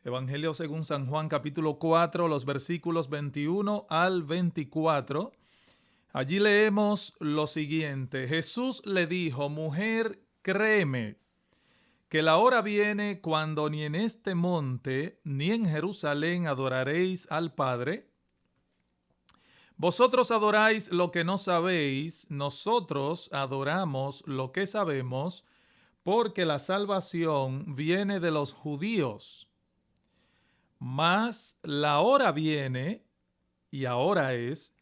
Evangelio según San Juan, capítulo 4, los versículos 21 al 24. Allí leemos lo siguiente. Jesús le dijo: Mujer, créeme, que la hora viene cuando ni en este monte ni en Jerusalén adoraréis al Padre. Vosotros adoráis lo que no sabéis, nosotros adoramos lo que sabemos, porque la salvación viene de los judíos. Mas la hora viene, y ahora es,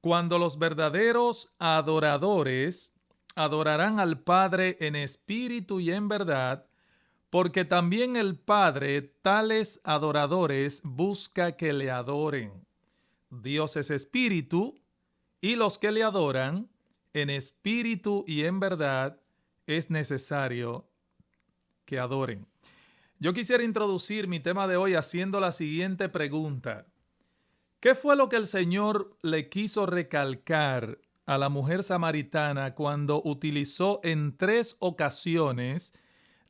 cuando los verdaderos adoradores adorarán al Padre en espíritu y en verdad, porque también el Padre tales adoradores busca que le adoren. Dios es espíritu, y los que le adoran en espíritu y en verdad es necesario que adoren. Yo quisiera introducir mi tema de hoy haciendo la siguiente pregunta. ¿Qué fue lo que el Señor le quiso recalcar a la mujer samaritana cuando utilizó en 3 ocasiones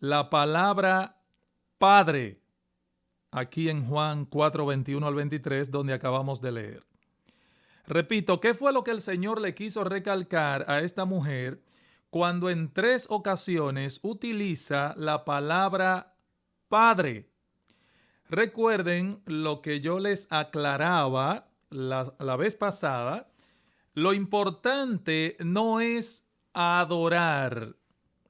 la palabra Padre? Aquí en Juan 4, 21 al 23, donde acabamos de leer. Repito, ¿qué fue lo que el Señor le quiso recalcar a esta mujer cuando en 3 ocasiones utiliza la palabra Padre? Recuerden lo que yo les aclaraba la vez pasada. Lo importante no es adorar.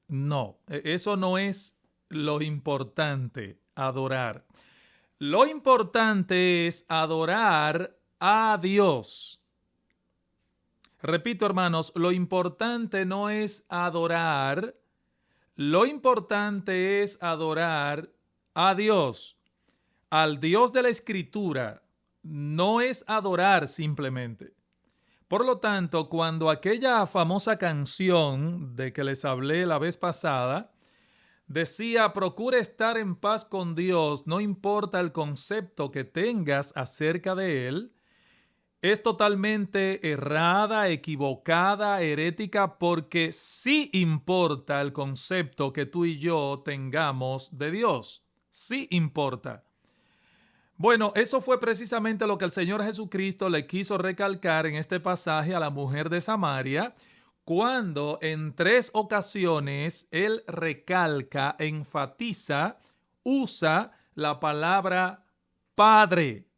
No, eso no es lo importante, adorar. Lo importante es adorar a Dios. Repito, hermanos, lo importante no es adorar. Lo importante es adorar a Dios. Al Dios de la Escritura. No es adorar simplemente. Por lo tanto, cuando aquella famosa canción de que les hablé la vez pasada decía: procura estar en paz con Dios, no importa el concepto que tengas acerca de Él, es totalmente errada, equivocada, herética, porque sí importa el concepto que tú y yo tengamos de Dios. Sí importa. Bueno, eso fue precisamente lo que el Señor Jesucristo le quiso recalcar en este pasaje a la mujer de Samaria, cuando en 3 ocasiones Él recalca, enfatiza, usa la palabra Padre.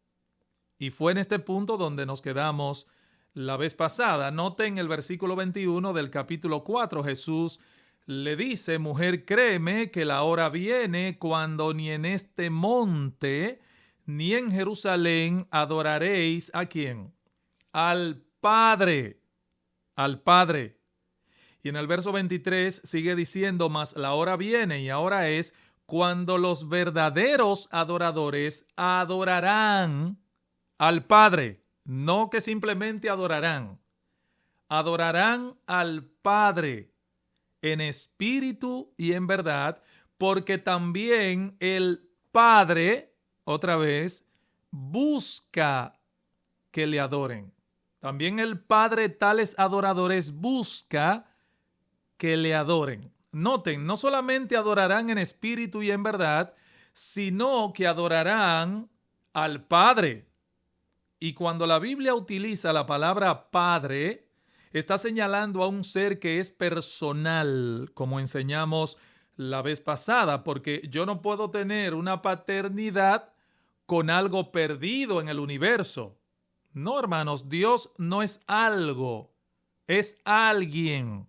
Y fue en este punto donde nos quedamos la vez pasada. Noten el versículo 21 del capítulo 4. Jesús le dice: Mujer, créeme que la hora viene cuando ni en este monte ni en Jerusalén adoraréis ¿a quién? Al Padre. Al Padre. Y en el verso 23 sigue diciendo: Mas la hora viene, y ahora es, cuando los verdaderos adoradores adorarán al Padre. No que simplemente adorarán. Adorarán al Padre en espíritu y en verdad, porque también el Padre, otra vez, busca que le adoren. También el Padre tales adoradores busca que le adoren. Noten, no solamente adorarán en espíritu y en verdad, sino que adorarán al Padre. Y cuando la Biblia utiliza la palabra Padre, está señalando a un ser que es personal, como enseñamos la vez pasada, porque yo no puedo tener una paternidad con algo perdido en el universo. No, hermanos, Dios no es algo, es alguien.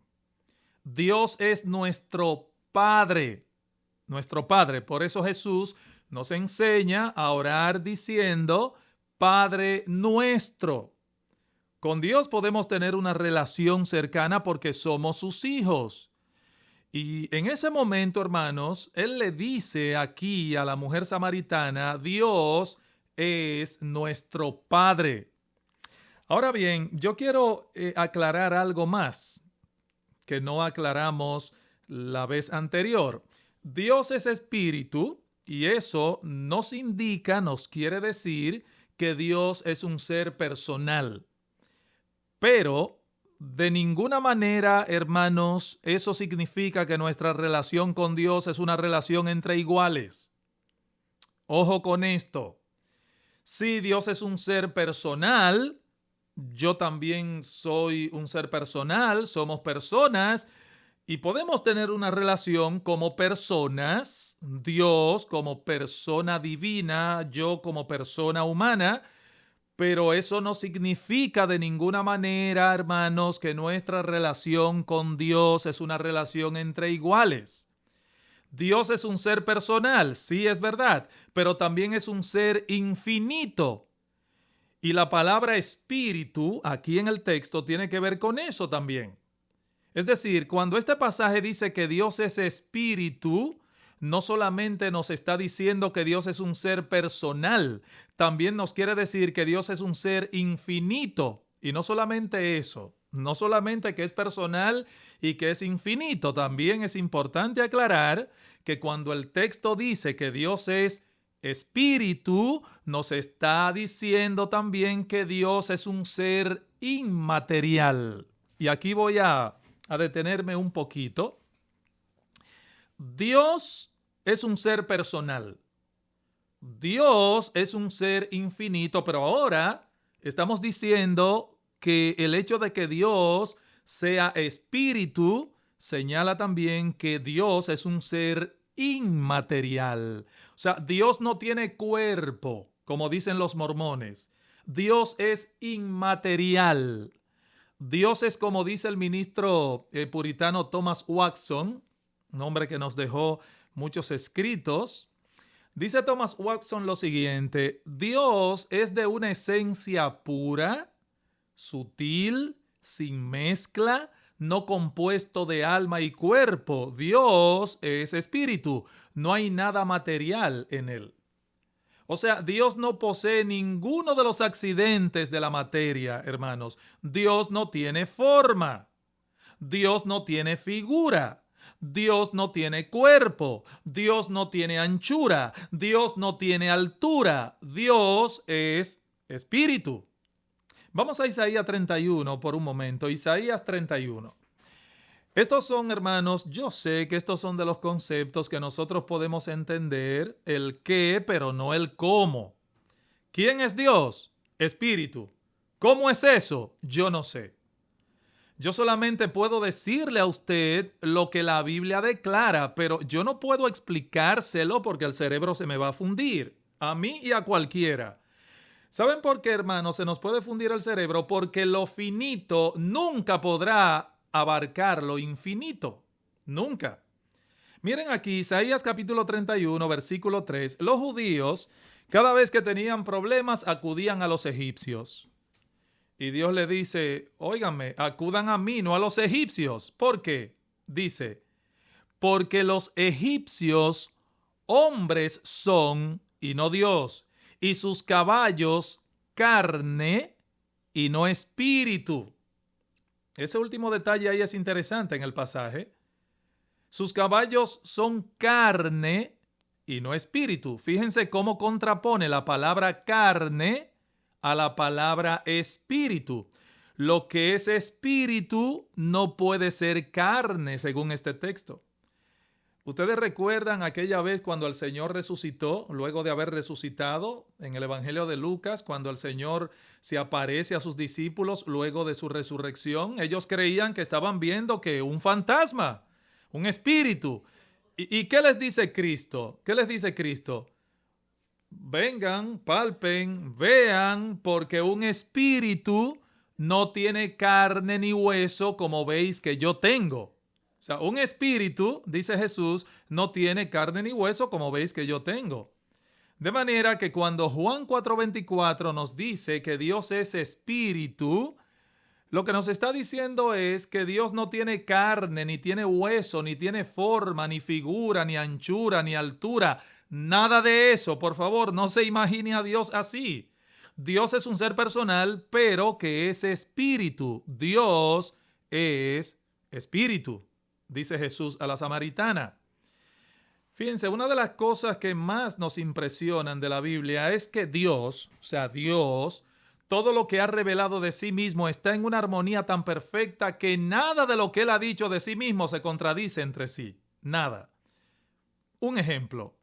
Dios es nuestro Padre, nuestro Padre. Por eso Jesús nos enseña a orar diciendo: Padre nuestro. Con Dios podemos tener una relación cercana porque somos sus hijos. Y en ese momento, hermanos, Él le dice aquí a la mujer samaritana: Dios es nuestro Padre. Ahora bien, yo quiero aclarar algo más que no aclaramos la vez anterior. Dios es espíritu y eso nos indica, nos quiere decir que Dios es un ser personal. Pero de ninguna manera, hermanos, eso significa que nuestra relación con Dios es una relación entre iguales. Ojo con esto. Si Dios es un ser personal, yo también soy un ser personal, somos personas y podemos tener una relación como personas, Dios como persona divina, yo como persona humana, pero eso no significa de ninguna manera, hermanos, que nuestra relación con Dios es una relación entre iguales. Dios es un ser personal, sí es verdad, pero también es un ser infinito. Y la palabra espíritu aquí en el texto tiene que ver con eso también. Es decir, cuando este pasaje dice que Dios es espíritu, no solamente nos está diciendo que Dios es un ser personal, también nos quiere decir que Dios es un ser infinito. Y no solamente eso, no solamente que es personal y que es infinito, también es importante aclarar que cuando el texto dice que Dios es espíritu, nos está diciendo también que Dios es un ser inmaterial. Y aquí voy a detenerme un poquito. Dios es un ser personal. Dios es un ser infinito, pero ahora estamos diciendo que el hecho de que Dios sea espíritu señala también que Dios es un ser inmaterial. O sea, Dios no tiene cuerpo, como dicen los mormones. Dios es inmaterial. Dios es, como dice el ministro puritano Thomas Watson, un hombre que nos dejó muchos escritos. Dice Thomas Watson lo siguiente: Dios es de una esencia pura, sutil, sin mezcla, no compuesto de alma y cuerpo. Dios es espíritu, no hay nada material en él. O sea, Dios no posee ninguno de los accidentes de la materia, hermanos. Dios no tiene forma. Dios no tiene figura. Dios no tiene cuerpo. Dios no tiene anchura. Dios no tiene altura. Dios es espíritu. Vamos a Isaías 31 por un momento. Isaías 31. Estos son, hermanos, yo sé que estos son de los conceptos que nosotros podemos entender el qué, pero no el cómo. ¿Quién es Dios? Espíritu. ¿Cómo es eso? Yo no sé. Yo solamente puedo decirle a usted lo que la Biblia declara, pero yo no puedo explicárselo porque el cerebro se me va a fundir, a mí y a cualquiera. ¿Saben por qué, hermanos, se nos puede fundir el cerebro? Porque lo finito nunca podrá abarcar lo infinito. Nunca. Miren aquí, Isaías capítulo 31, versículo 3. Los judíos, cada vez que tenían problemas, acudían a los egipcios. Y Dios le dice, óiganme, acudan a mí, no a los egipcios. ¿Por qué? Dice, porque los egipcios hombres son y no Dios, y sus caballos carne y no espíritu. Ese último detalle ahí es interesante en el pasaje. Sus caballos son carne y no espíritu. Fíjense cómo contrapone la palabra carne a la palabra espíritu. Lo que es espíritu no puede ser carne, según este texto. Ustedes recuerdan aquella vez cuando el Señor resucitó, luego de haber resucitado en el Evangelio de Lucas, cuando el Señor se aparece a sus discípulos luego de su resurrección. Ellos creían que estaban viendo que un fantasma, un espíritu. ¿Y qué les dice Cristo? ¿Qué les dice Cristo? Vengan, palpen, vean, porque un espíritu no tiene carne ni hueso como veis que yo tengo. O sea, un espíritu, dice Jesús, no tiene carne ni hueso como veis que yo tengo. De manera que cuando Juan 4:24 nos dice que Dios es espíritu, lo que nos está diciendo es que Dios no tiene carne, ni tiene hueso, ni tiene forma, ni figura, ni anchura, ni altura. Nada de eso, por favor, no se imagine a Dios así. Dios es un ser personal, pero que es espíritu. Dios es espíritu, dice Jesús a la samaritana. Fíjense, una de las cosas que más nos impresionan de la Biblia es que Dios, o sea, Dios, todo lo que ha revelado de sí mismo está en una armonía tan perfecta que nada de lo que Él ha dicho de sí mismo se contradice entre sí. Nada. Un ejemplo.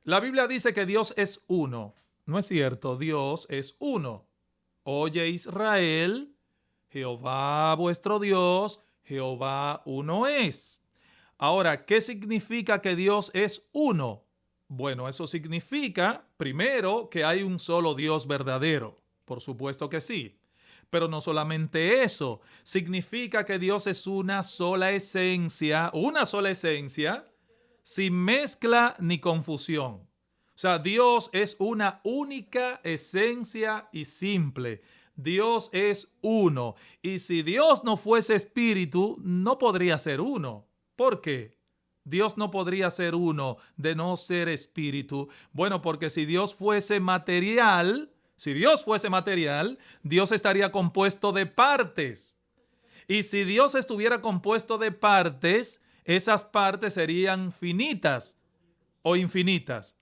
La Biblia dice que Dios es uno. No es cierto, Dios es uno. Oye Israel, Jehová vuestro Dios, Jehová uno es. Ahora, ¿qué significa que Dios es uno? Bueno, eso significa, primero, que hay un solo Dios verdadero. Por supuesto que sí. Pero no solamente eso. Significa que Dios es una sola esencia, sin mezcla ni confusión. O sea, Dios es una única esencia y simple. Dios es uno. Y si Dios no fuese espíritu, no podría ser uno. ¿Por qué? Dios no podría ser uno de no ser espíritu. Bueno, porque si Dios fuese material, Dios estaría compuesto de partes. Y si Dios estuviera compuesto de partes, esas partes serían finitas o infinitas.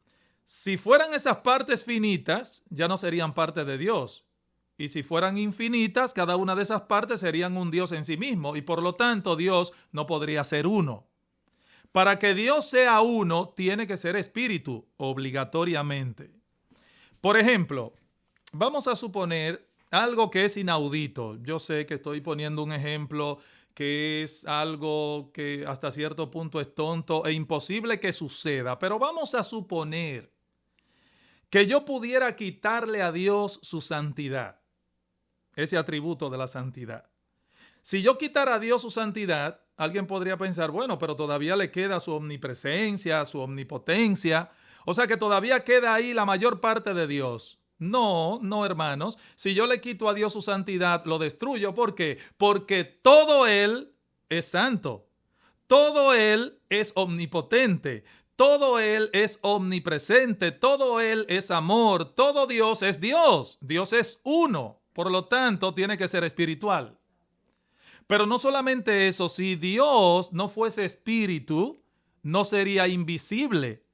Si fueran esas partes finitas, ya no serían parte de Dios. Y si fueran infinitas, cada una de esas partes serían un Dios en sí mismo. Y por lo tanto, Dios no podría ser uno. Para que Dios sea uno, tiene que ser espíritu, obligatoriamente. Por ejemplo, vamos a suponer algo que es inaudito. Yo sé que estoy poniendo un ejemplo que es algo que hasta cierto punto es tonto e imposible que suceda, pero vamos a suponer que yo pudiera quitarle a Dios su santidad, ese atributo de la santidad. Si yo quitara a Dios su santidad, alguien podría pensar, bueno, pero todavía le queda su omnipresencia, su omnipotencia, o sea que todavía queda ahí la mayor parte de Dios. No, hermanos. Si yo le quito a Dios su santidad, lo destruyo. ¿Por qué? Porque todo Él es santo. Todo Él es omnipotente. Todo Él es omnipresente. Todo Él es amor. Todo Dios es Dios. Dios es uno. Por lo tanto, tiene que ser espiritual. Pero no solamente eso. Si Dios no fuese espíritu, no sería invisible.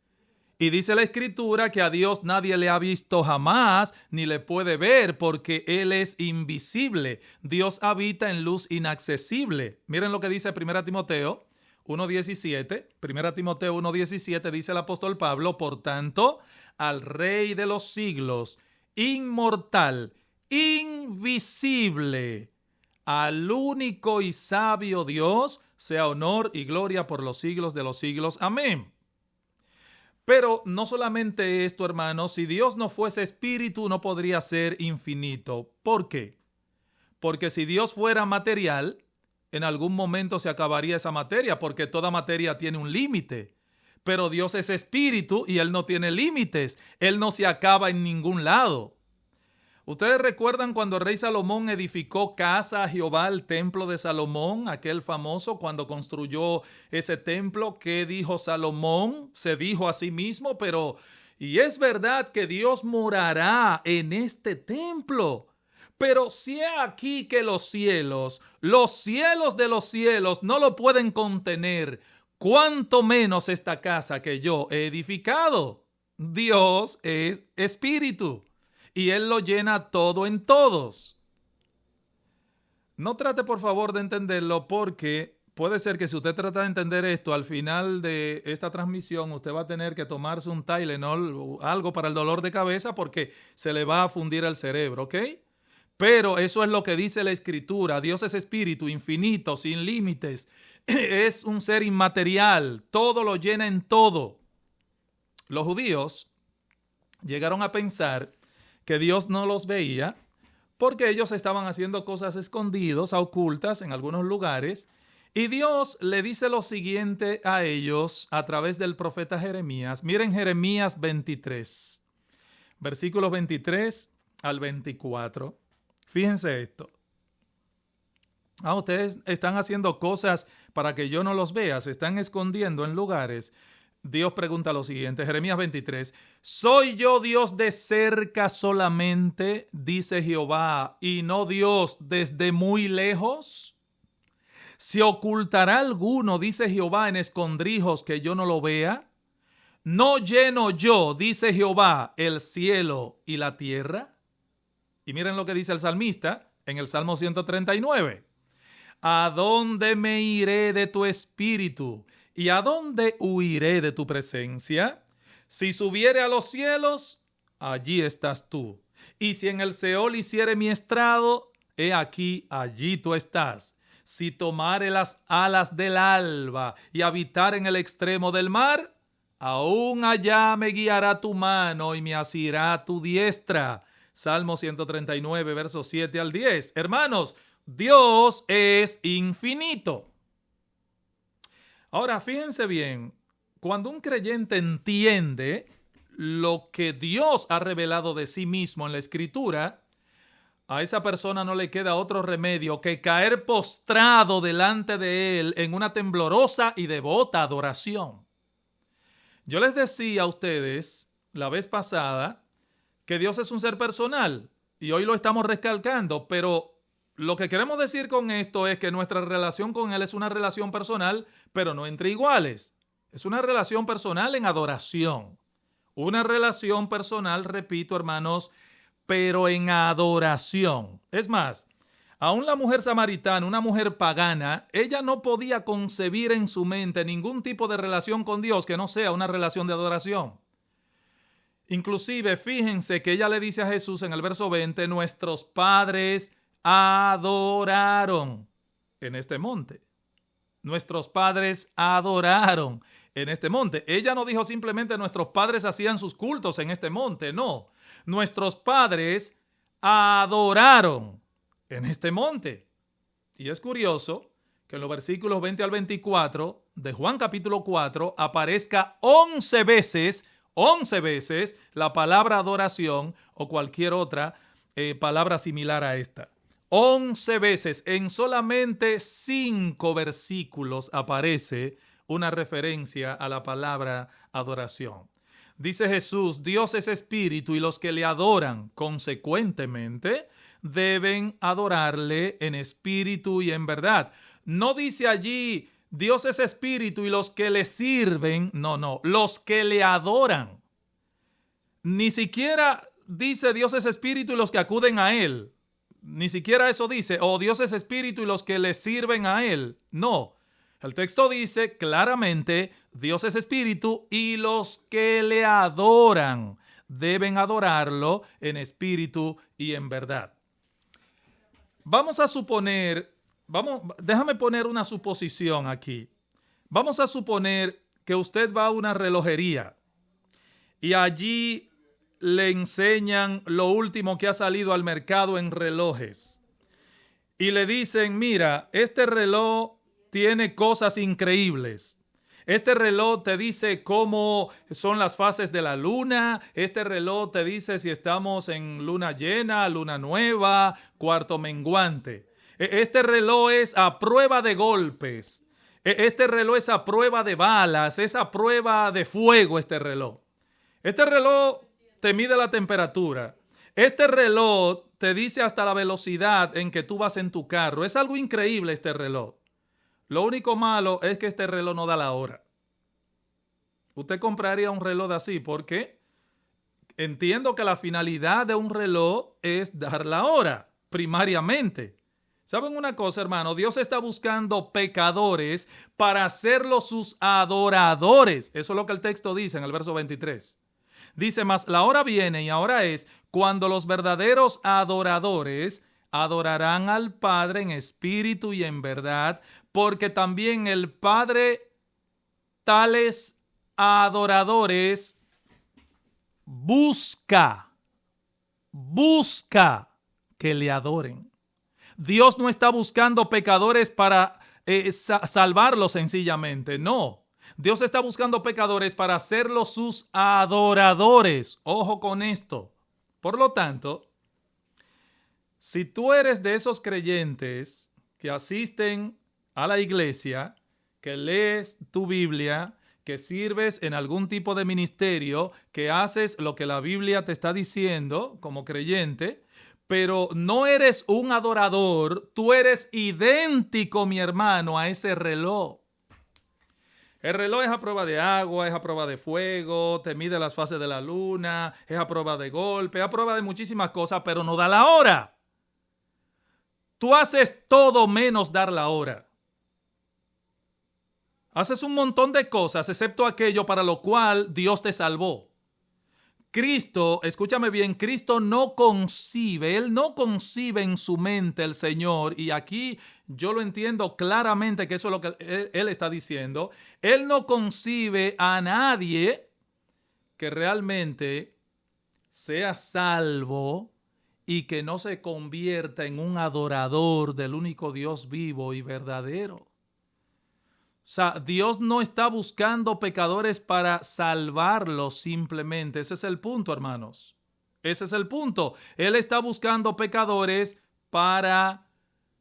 Y dice la Escritura que a Dios nadie le ha visto jamás ni le puede ver porque Él es invisible. Dios habita en luz inaccesible. Miren lo que dice 1 Timoteo 1:17. 1 Timoteo 1:17 dice el apóstol Pablo, por tanto, al Rey de los siglos, inmortal, invisible, al único y sabio Dios, sea honor y gloria por los siglos de los siglos. Amén. Pero no solamente esto, hermanos, si Dios no fuese espíritu, no podría ser infinito. ¿Por qué? Porque si Dios fuera material, en algún momento se acabaría esa materia, porque toda materia tiene un límite. Pero Dios es espíritu y Él no tiene límites. Él no se acaba en ningún lado. ¿Ustedes recuerdan cuando el rey Salomón edificó casa a Jehová, el templo de Salomón, aquel famoso, cuando construyó ese templo? ¿Qué dijo Salomón? Se dijo a sí mismo, y es verdad que Dios morará en este templo. Pero si he aquí que los cielos de los cielos no lo pueden contener, cuánto menos esta casa que yo he edificado. Dios es espíritu. Y Él lo llena todo en todos. No trate, por favor, de entenderlo porque puede ser que si usted trata de entender esto, al final de esta transmisión usted va a tener que tomarse un Tylenol o algo para el dolor de cabeza porque se le va a fundir el cerebro, ¿ok? Pero eso es lo que dice la Escritura. Dios es espíritu, infinito, sin límites. Es un ser inmaterial. Todo lo llena en todo. Los judíos llegaron a pensar que Dios no los veía porque ellos estaban haciendo cosas escondidas, ocultas en algunos lugares. Y Dios le dice lo siguiente a ellos a través del profeta Jeremías. Miren Jeremías 23, versículos 23 al 24. Fíjense esto. Ustedes están haciendo cosas para que yo no los vea, se están escondiendo en lugares. Dios pregunta lo siguiente, Jeremías 23, ¿soy yo Dios de cerca solamente, dice Jehová, y no Dios desde muy lejos? ¿Se ocultará alguno, dice Jehová, en escondrijos que yo no lo vea? ¿No lleno yo, dice Jehová, el cielo y la tierra? Y miren lo que dice el salmista en el Salmo 139. ¿A dónde me iré de tu espíritu? ¿Y a dónde huiré de tu presencia? Si subiere a los cielos, allí estás tú. Y si en el Seol hiciere mi estrado, he aquí, allí tú estás. Si tomare las alas del alba y habitar en el extremo del mar, aún allá me guiará tu mano y me asirá tu diestra. Salmo 139, versos 7 al 10. Hermanos, Dios es infinito. Ahora, fíjense bien, cuando un creyente entiende lo que Dios ha revelado de sí mismo en la Escritura, a esa persona no le queda otro remedio que caer postrado delante de Él en una temblorosa y devota adoración. Yo les decía a ustedes la vez pasada que Dios es un ser personal y hoy lo estamos recalcando, pero lo que queremos decir con esto es que nuestra relación con Él es una relación personal, pero no entre iguales. Es una relación personal en adoración. Una relación personal, repito, hermanos, pero en adoración. Es más, aún la mujer samaritana, una mujer pagana, ella no podía concebir en su mente ningún tipo de relación con Dios que no sea una relación de adoración. Inclusive, fíjense que ella le dice a Jesús en el verso 20, nuestros padres adoraron en este monte. Nuestros padres adoraron en este monte. Ella no dijo simplemente nuestros padres hacían sus cultos en este monte, no. Nuestros padres adoraron en este monte. Y es curioso que en los versículos 20 al 24 de Juan capítulo 4 aparezca 11 veces la palabra adoración o cualquier otra palabra similar a esta. 11 veces en solamente 5 versículos aparece una referencia a la palabra adoración. Dice Jesús, Dios es espíritu y los que le adoran, consecuentemente, deben adorarle en espíritu y en verdad. No dice allí, Dios es espíritu y los que le sirven, no, los que le adoran. Ni siquiera dice Dios es espíritu y los que acuden a Él. Ni siquiera eso dice, Dios es espíritu y los que le sirven a Él. No. El texto dice claramente, Dios es espíritu y los que le adoran deben adorarlo en espíritu y en verdad. Vamos a suponer, déjame poner una suposición aquí. Vamos a suponer que usted va a una relojería y allí le enseñan lo último que ha salido al mercado en relojes. Y le dicen, mira, este reloj tiene cosas increíbles. Este reloj te dice cómo son las fases de la luna. Este reloj te dice si estamos en luna llena, luna nueva, cuarto menguante. Este reloj es a prueba de golpes. Este reloj es a prueba de balas. Es a prueba de fuego este reloj. Este reloj te mide la temperatura. Este reloj te dice hasta la velocidad en que tú vas en tu carro. Es algo increíble este reloj. Lo único malo es que este reloj no da la hora. Usted compraría un reloj así porque entiendo que la finalidad de un reloj es dar la hora, primariamente. ¿Saben una cosa, hermano? Dios está buscando pecadores para hacerlos sus adoradores. Eso es lo que el texto dice en el verso 23. Dice, mas la hora viene y ahora es cuando los verdaderos adoradores adorarán al Padre en espíritu y en verdad, porque también el Padre tales adoradores busca que le adoren. Dios no está buscando pecadores para salvarlos sencillamente, no. Dios está buscando pecadores para hacerlos sus adoradores. Ojo con esto. Por lo tanto, si tú eres de esos creyentes que asisten a la iglesia, que lees tu Biblia, que sirves en algún tipo de ministerio, que haces lo que la Biblia te está diciendo como creyente, pero no eres un adorador, tú eres idéntico, mi hermano, a ese reloj. El reloj es a prueba de agua, es a prueba de fuego, te mide las fases de la luna, es a prueba de golpe, es a prueba de muchísimas cosas, pero no da la hora. Tú haces todo menos dar la hora. Haces un montón de cosas excepto aquello para lo cual Dios te salvó. Cristo, escúchame bien, Cristo no concibe, Él no concibe en su mente el Señor, y aquí yo lo entiendo claramente que eso es lo que Él está diciendo. Él no concibe a nadie que realmente sea salvo y que no se convierta en un adorador del único Dios vivo y verdadero. O sea, Dios no está buscando pecadores para salvarlos simplemente. Ese es el punto, hermanos. Ese es el punto. Él está buscando pecadores para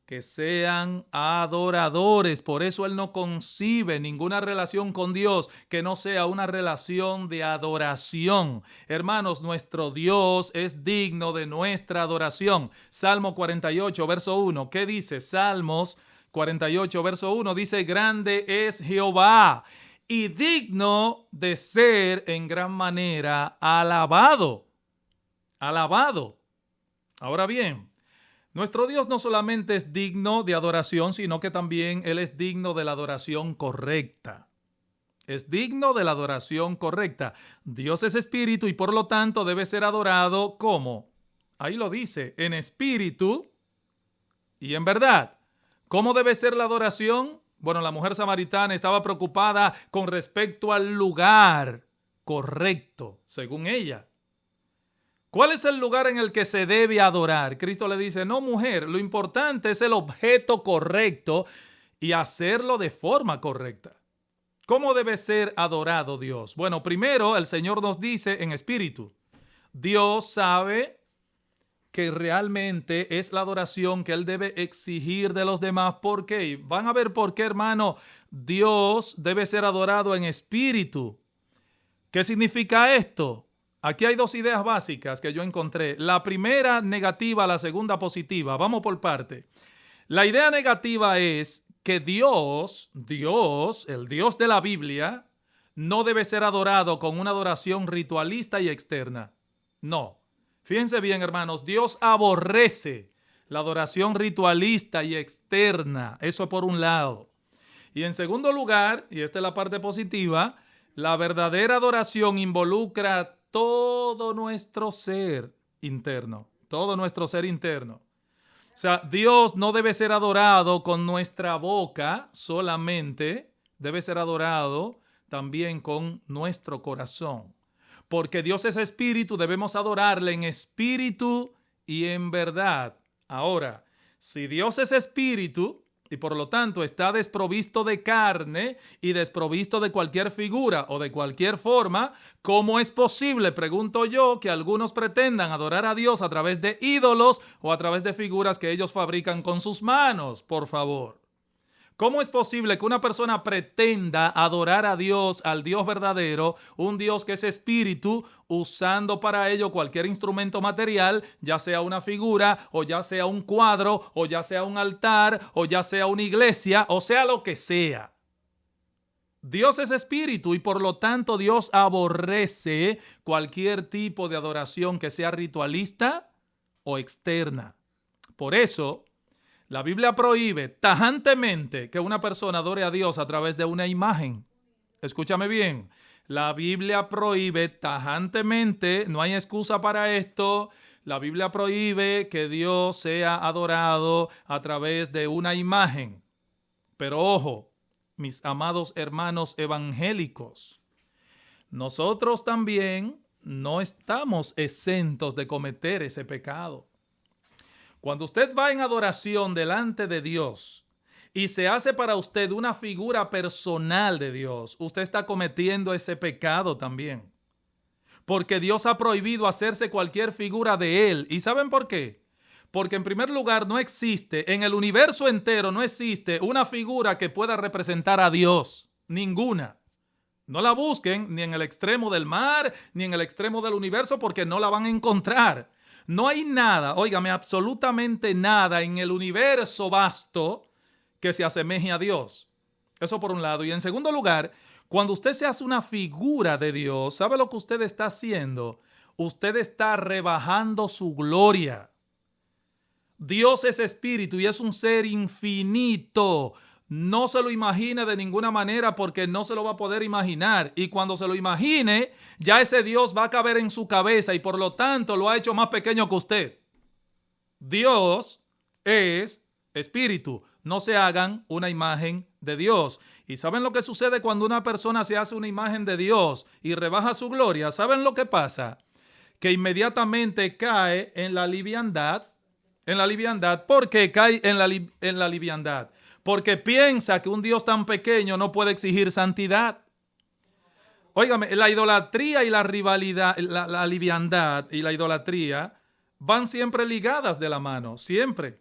que sean adoradores. Por eso Él no concibe ninguna relación con Dios que no sea una relación de adoración. Hermanos, nuestro Dios es digno de nuestra adoración. Salmo 48, verso 1. ¿Qué dice? Salmos 48, verso 1 dice: grande es Jehová y digno de ser en gran manera alabado. Alabado. Ahora bien, nuestro Dios no solamente es digno de adoración, sino que también Él es digno de la adoración correcta. Es digno de la adoración correcta. Dios es espíritu y por lo tanto debe ser adorado ¿cómo? Ahí lo dice, en espíritu y en verdad. ¿Cómo debe ser la adoración? Bueno, la mujer samaritana estaba preocupada con respecto al lugar correcto, según ella. ¿Cuál es el lugar en el que se debe adorar? Cristo le dice, no, mujer, lo importante es el objeto correcto y hacerlo de forma correcta. ¿Cómo debe ser adorado Dios? Bueno, primero el Señor nos dice en espíritu. Dios sabe que realmente es la adoración que Él debe exigir de los demás. ¿Por qué? Van a ver por qué, hermano. Dios debe ser adorado en espíritu. ¿Qué significa esto? Aquí hay dos ideas básicas que yo encontré. La primera negativa, la segunda positiva. Vamos por parte. La idea negativa es que Dios, el Dios de la Biblia, no debe ser adorado con una adoración ritualista y externa. No. Fíjense bien, hermanos, Dios aborrece la adoración ritualista y externa. Eso por un lado. Y en segundo lugar, y esta es la parte positiva, la verdadera adoración involucra todo nuestro ser interno. Todo nuestro ser interno. O sea, Dios no debe ser adorado con nuestra boca solamente, debe ser adorado también con nuestro corazón. Porque Dios es espíritu, debemos adorarle en espíritu y en verdad. Ahora, si Dios es espíritu y por lo tanto está desprovisto de carne y desprovisto de cualquier figura o de cualquier forma, ¿cómo es posible, pregunto yo, que algunos pretendan adorar a Dios a través de ídolos o a través de figuras que ellos fabrican con sus manos? Por favor. ¿Cómo es posible que una persona pretenda adorar a Dios, al Dios verdadero, un Dios que es espíritu, usando para ello cualquier instrumento material, ya sea una figura, o ya sea un cuadro, o ya sea un altar, o ya sea una iglesia, o sea lo que sea? Dios es espíritu y por lo tanto Dios aborrece cualquier tipo de adoración que sea ritualista o externa. Por eso, la Biblia prohíbe tajantemente que una persona adore a Dios a través de una imagen. Escúchame bien. La Biblia prohíbe tajantemente, no hay excusa para esto. La Biblia prohíbe que Dios sea adorado a través de una imagen. Pero ojo, mis amados hermanos evangélicos, nosotros también no estamos exentos de cometer ese pecado. Cuando usted va en adoración delante de Dios y se hace para usted una figura personal de Dios, usted está cometiendo ese pecado también. Porque Dios ha prohibido hacerse cualquier figura de Él. ¿Y saben por qué? Porque en primer lugar no existe, en el universo entero no existe una figura que pueda representar a Dios. Ninguna. No la busquen ni en el extremo del mar, ni en el extremo del universo, porque no la van a encontrar. No hay nada, óigame, absolutamente nada en el universo vasto que se asemeje a Dios. Eso por un lado. Y en segundo lugar, cuando usted se hace una figura de Dios, ¿sabe lo que usted está haciendo? Usted está rebajando su gloria. Dios es espíritu y es un ser infinito. no se lo imagine de ninguna manera porque no se lo va a poder imaginar. Y cuando se lo imagine, ya ese Dios va a caber en su cabeza y por lo tanto lo ha hecho más pequeño que usted. Dios es espíritu. No se hagan una imagen de Dios. ¿Y saben lo que sucede cuando una persona se hace una imagen de Dios y rebaja su gloria? ¿Saben lo que pasa? Que inmediatamente cae en la liviandad. En la liviandad. ¿Por qué cae en la liviandad? Porque piensa que un Dios tan pequeño no puede exigir santidad. Óigame, la idolatría y la rivalidad, la liviandad y la idolatría van siempre ligadas de la mano, siempre.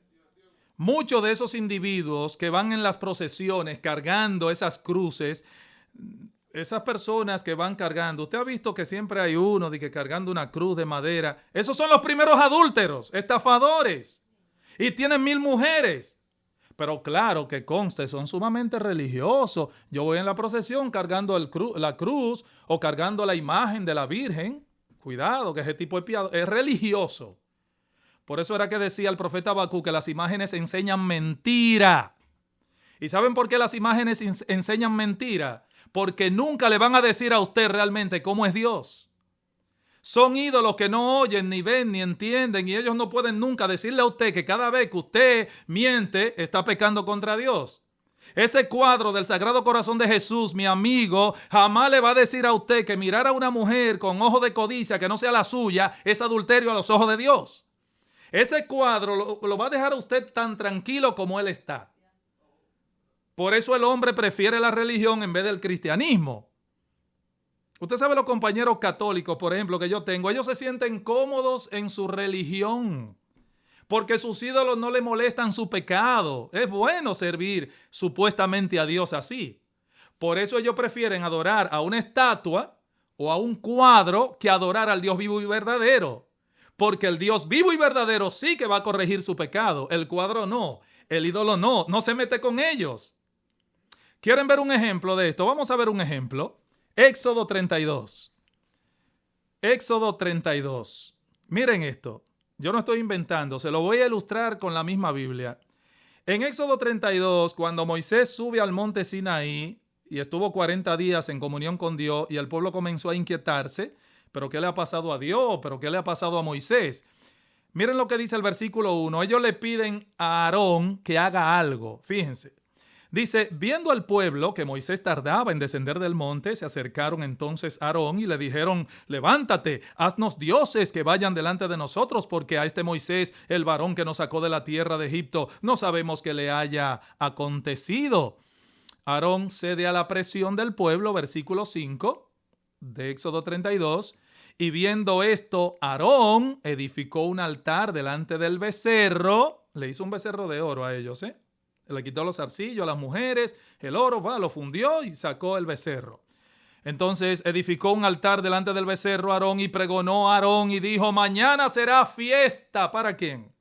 Muchos de esos individuos que van en las procesiones cargando esas cruces, esas personas que van cargando, usted ha visto que siempre hay uno de que cargando una cruz de madera. Esos son los primeros adúlteros, estafadores, y tienen 1000 mujeres. Pero claro que conste, son sumamente religiosos. Yo voy en la procesión cargando la cruz o cargando la imagen de la Virgen. Cuidado, que ese tipo es religioso. Por eso era que decía el profeta Habacuc que las imágenes enseñan mentira. ¿Y saben por qué las imágenes enseñan mentira? Porque nunca le van a decir a usted realmente cómo es Dios. Son ídolos que no oyen, ni ven, ni entienden, y ellos no pueden nunca decirle a usted que cada vez que usted miente, está pecando contra Dios. Ese cuadro del Sagrado Corazón de Jesús, mi amigo, jamás le va a decir a usted que mirar a una mujer con ojo de codicia que no sea la suya es adulterio a los ojos de Dios. Ese cuadro lo va a dejar a usted tan tranquilo como él está. Por eso el hombre prefiere la religión en vez del cristianismo. Usted sabe, los compañeros católicos, por ejemplo, que yo tengo, ellos se sienten cómodos en su religión porque sus ídolos no le molestan su pecado. Es bueno servir supuestamente a Dios así. Por eso ellos prefieren adorar a una estatua o a un cuadro que adorar al Dios vivo y verdadero. Porque el Dios vivo y verdadero sí que va a corregir su pecado. El cuadro no. El ídolo no. No se mete con ellos. ¿Quieren ver un ejemplo de esto? Vamos a ver un ejemplo. Éxodo 32. Éxodo 32. Miren esto. Yo no estoy inventando. Se lo voy a ilustrar con la misma Biblia. En Éxodo 32, cuando Moisés sube al monte Sinaí y estuvo 40 días en comunión con Dios y el pueblo comenzó a inquietarse. ¿Pero qué le ha pasado a Dios? ¿Pero qué le ha pasado a Moisés? Miren lo que dice el versículo 1. Ellos le piden a Aarón que haga algo. Fíjense. Dice, viendo al pueblo que Moisés tardaba en descender del monte, se acercaron entonces a Aarón y le dijeron, levántate, haznos dioses que vayan delante de nosotros, porque a este Moisés, el varón que nos sacó de la tierra de Egipto, no sabemos qué le haya acontecido. Aarón cede a la presión del pueblo, versículo 5 de Éxodo 32, y viendo esto, Aarón edificó un altar delante del becerro, le hizo un becerro de oro a ellos, le quitó los zarcillos a las mujeres, el oro, lo fundió y sacó el becerro. Entonces edificó un altar delante del becerro Aarón y pregonó a Aarón y dijo, mañana será fiesta. ¿Para quién?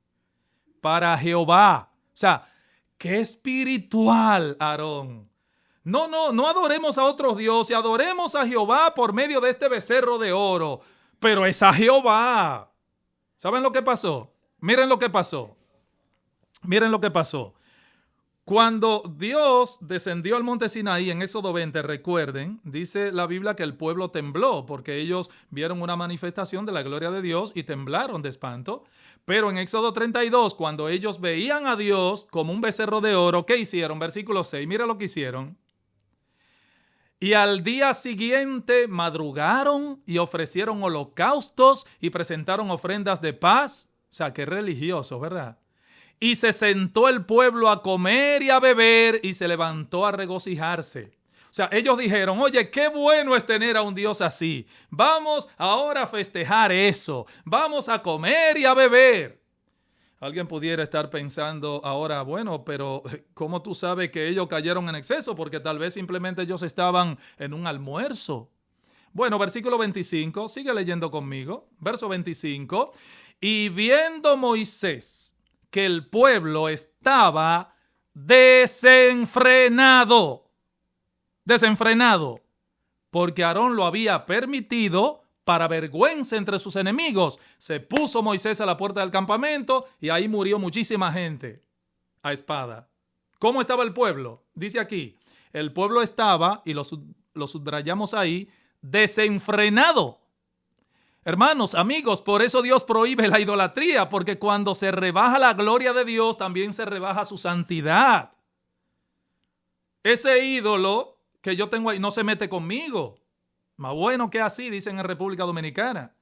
Para Jehová. O sea, qué espiritual, Aarón. No adoremos a otros dioses, adoremos a Jehová por medio de este becerro de oro. Pero es a Jehová. ¿Saben lo que pasó? Miren lo que pasó. Miren lo que pasó. Cuando Dios descendió al monte Sinaí en Éxodo 20, recuerden, dice la Biblia que el pueblo tembló porque ellos vieron una manifestación de la gloria de Dios y temblaron de espanto. Pero en Éxodo 32, cuando ellos veían a Dios como un becerro de oro, ¿qué hicieron? Versículo 6, mira lo que hicieron. Y al día siguiente madrugaron y ofrecieron holocaustos y presentaron ofrendas de paz. O sea, qué religioso, ¿verdad? Y se sentó el pueblo a comer y a beber y se levantó a regocijarse. O sea, ellos dijeron, oye, qué bueno es tener a un Dios así. Vamos ahora a festejar eso. Vamos a comer y a beber. Alguien pudiera estar pensando ahora, bueno, pero ¿cómo tú sabes que ellos cayeron en exceso? Porque tal vez simplemente ellos estaban en un almuerzo. Bueno, versículo 25, sigue leyendo conmigo. Verso 25. Y viendo Moisés que el pueblo estaba desenfrenado, porque Aarón lo había permitido para vergüenza entre sus enemigos. Se puso Moisés a la puerta del campamento y ahí murió muchísima gente a espada. ¿Cómo estaba el pueblo? Dice aquí, el pueblo estaba, y lo subrayamos ahí, desenfrenado. Hermanos, amigos, por eso Dios prohíbe la idolatría, porque cuando se rebaja la gloria de Dios, también se rebaja su santidad. Ese ídolo que yo tengo ahí no se mete conmigo. Más bueno que así, dicen en República Dominicana.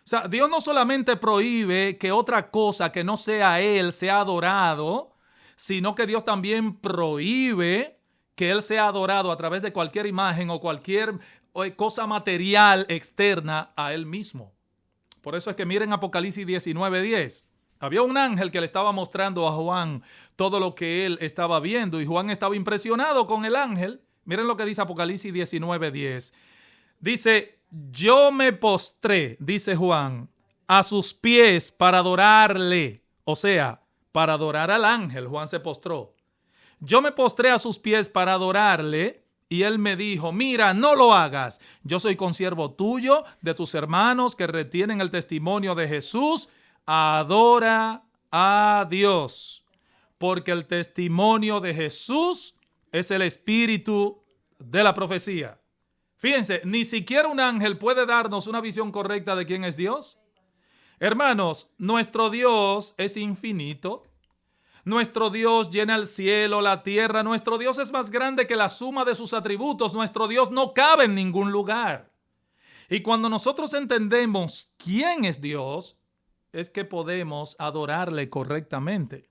O sea, Dios no solamente prohíbe que otra cosa que no sea Él sea adorado, sino que Dios también prohíbe que Él sea adorado a través de cualquier imagen o cualquier cosa material externa a Él mismo. Por eso es que miren Apocalipsis 19:10. Había un ángel que le estaba mostrando a Juan todo lo que él estaba viendo y Juan estaba impresionado con el ángel. Miren lo que dice Apocalipsis 19:10. Dice, yo me postré, dice Juan, a sus pies para adorarle. O sea, para adorar al ángel, Juan se postró. Yo me postré a sus pies para adorarle y él me dijo, mira, no lo hagas. Yo soy consiervo tuyo, de tus hermanos que retienen el testimonio de Jesús. Adora a Dios, porque el testimonio de Jesús es el espíritu de la profecía. Fíjense, ni siquiera un ángel puede darnos una visión correcta de quién es Dios. Hermanos, nuestro Dios es infinito. Nuestro Dios llena el cielo, la tierra. Nuestro Dios es más grande que la suma de sus atributos. Nuestro Dios no cabe en ningún lugar. Y cuando nosotros entendemos quién es Dios, es que podemos adorarle correctamente.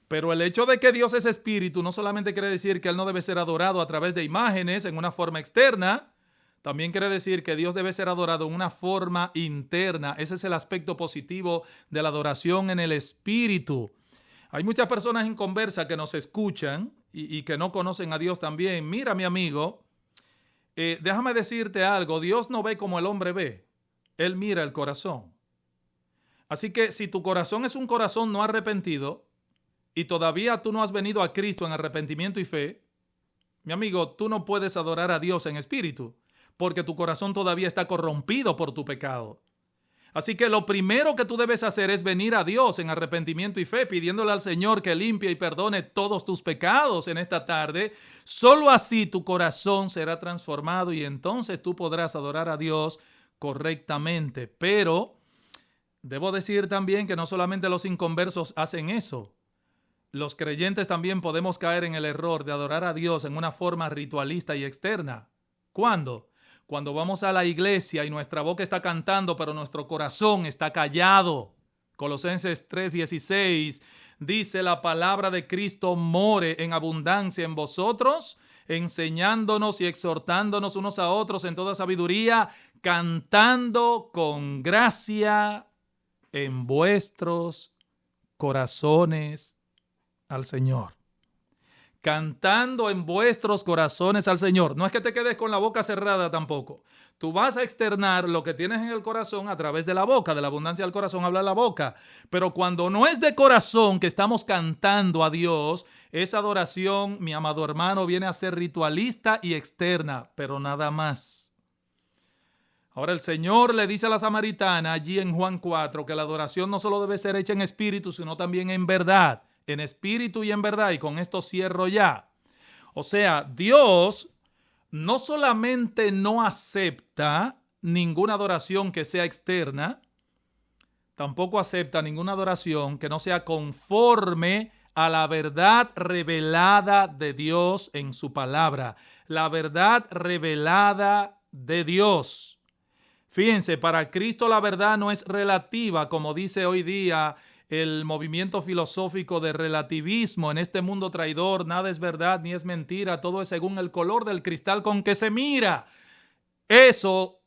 Pero el hecho de que Dios es espíritu no solamente quiere decir que Él no debe ser adorado a través de imágenes en una forma externa, también quiere decir que Dios debe ser adorado en una forma interna. Ese es el aspecto positivo de la adoración en el espíritu. Hay muchas personas inconversas que nos escuchan y que no conocen a Dios también. Mira, mi amigo, déjame decirte algo. Dios no ve como el hombre ve. Él mira el corazón. Así que si tu corazón es un corazón no arrepentido y todavía tú no has venido a Cristo en arrepentimiento y fe, mi amigo, tú no puedes adorar a Dios en espíritu porque tu corazón todavía está corrompido por tu pecado. Así que lo primero que tú debes hacer es venir a Dios en arrepentimiento y fe, pidiéndole al Señor que limpie y perdone todos tus pecados en esta tarde. Solo así tu corazón será transformado y entonces tú podrás adorar a Dios correctamente. Pero debo decir también que no solamente los inconversos hacen eso. Los creyentes también podemos caer en el error de adorar a Dios en una forma ritualista y externa. ¿Cuándo? Cuando vamos a la iglesia y nuestra boca está cantando, pero nuestro corazón está callado. Colosenses 3:16 dice, la palabra de Cristo more en abundancia en vosotros, enseñándonos y exhortándonos unos a otros en toda sabiduría, cantando con gracia en vuestros corazones al Señor. Cantando en vuestros corazones al Señor. No es que te quedes con la boca cerrada tampoco. Tú vas a externar lo que tienes en el corazón a través de la boca. De la abundancia del corazón habla la boca. Pero cuando no es de corazón que estamos cantando a Dios, esa adoración, mi amado hermano, viene a ser ritualista y externa, pero nada más. Ahora el Señor le dice a la samaritana allí en Juan 4 que la adoración no solo debe ser hecha en espíritu, sino también en verdad. En espíritu y en verdad, y con esto cierro ya. O sea, Dios no solamente no acepta ninguna adoración que sea externa, tampoco acepta ninguna adoración que no sea conforme a la verdad revelada de Dios en su palabra. La verdad revelada de Dios. Fíjense, para Cristo la verdad no es relativa, como dice hoy día el movimiento filosófico de relativismo. En este mundo traidor, nada es verdad ni es mentira, todo es según el color del cristal con que se mira. Eso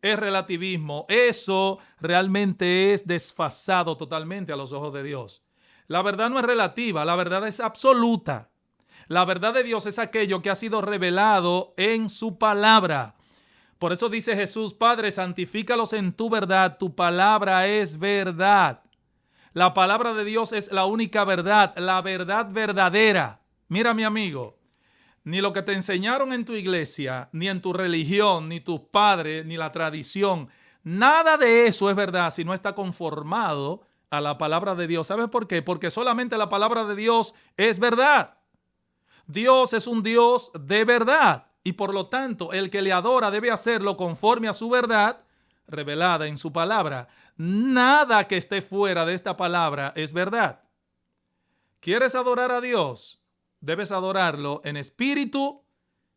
es relativismo, eso realmente es desfasado totalmente a los ojos de Dios. La verdad no es relativa, la verdad es absoluta. La verdad de Dios es aquello que ha sido revelado en su palabra. Por eso dice Jesús, Padre, santifícalos en tu verdad, tu palabra es verdad. La palabra de Dios es la única verdad, la verdad verdadera. Mira, mi amigo, ni lo que te enseñaron en tu iglesia, ni en tu religión, ni tus padres, ni la tradición, nada de eso es verdad si no está conformado a la palabra de Dios. ¿Sabes por qué? Porque solamente la palabra de Dios es verdad. Dios es un Dios de verdad y por lo tanto el que le adora debe hacerlo conforme a su verdad revelada en su palabra. Nada que esté fuera de esta palabra es verdad. ¿Quieres adorar a Dios? Debes adorarlo en espíritu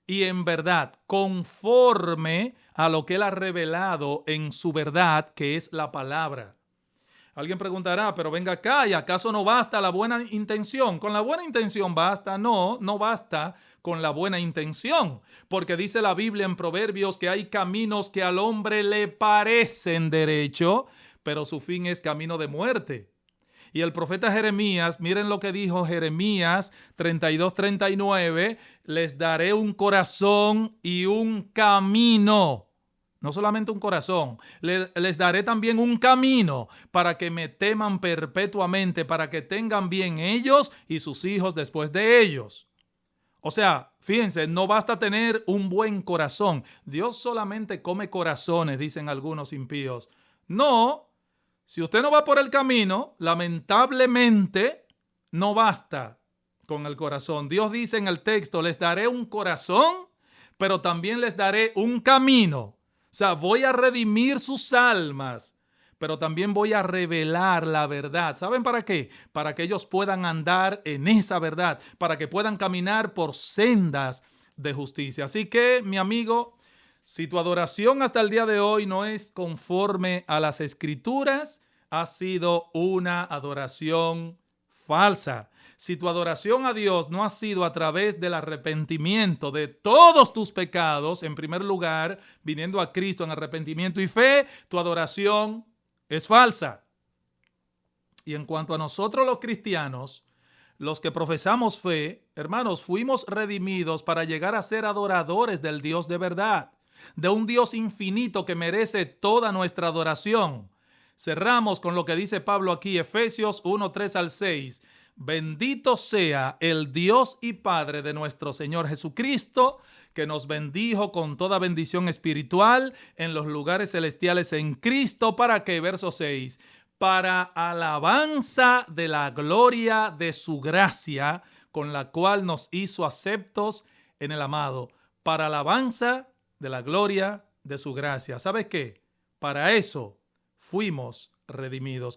y en verdad, conforme a lo que Él ha revelado en su verdad, que es la palabra. Alguien preguntará, pero venga acá, ¿y acaso no basta la buena intención? ¿Con la buena intención basta? No, no basta con la buena intención, porque dice la Biblia en Proverbios que hay caminos que al hombre le parecen derecho, pero su fin es camino de muerte. Y el profeta Jeremías, miren lo que dijo Jeremías 32:39, les daré un corazón y un camino. No solamente un corazón, les daré también un camino para que me teman perpetuamente, para que tengan bien ellos y sus hijos después de ellos. O sea, fíjense, no basta tener un buen corazón. Dios solamente come corazones, dicen algunos impíos. No, si usted no va por el camino, lamentablemente no basta con el corazón. Dios dice en el texto, les daré un corazón, pero también les daré un camino. O sea, voy a redimir sus almas, pero también voy a revelar la verdad. ¿Saben para qué? Para que ellos puedan andar en esa verdad, para que puedan caminar por sendas de justicia. Así que, mi amigo, si tu adoración hasta el día de hoy no es conforme a las Escrituras, ha sido una adoración falsa. Si tu adoración a Dios no ha sido a través del arrepentimiento de todos tus pecados, en primer lugar, viniendo a Cristo en arrepentimiento y fe, tu adoración es falsa. Y en cuanto a nosotros los cristianos, los que profesamos fe, hermanos, fuimos redimidos para llegar a ser adoradores del Dios de verdad, de un Dios infinito que merece toda nuestra adoración. Cerramos con lo que dice Pablo aquí, Efesios 1:3-6. Bendito sea el Dios y Padre de nuestro Señor Jesucristo, que nos bendijo con toda bendición espiritual en los lugares celestiales en Cristo. ¿Para qué? Verso 6. Para alabanza de la gloria de su gracia, con la cual nos hizo aceptos en el amado. Para alabanza de la gloria de su gracia. ¿Sabes qué? Para eso fuimos redimidos.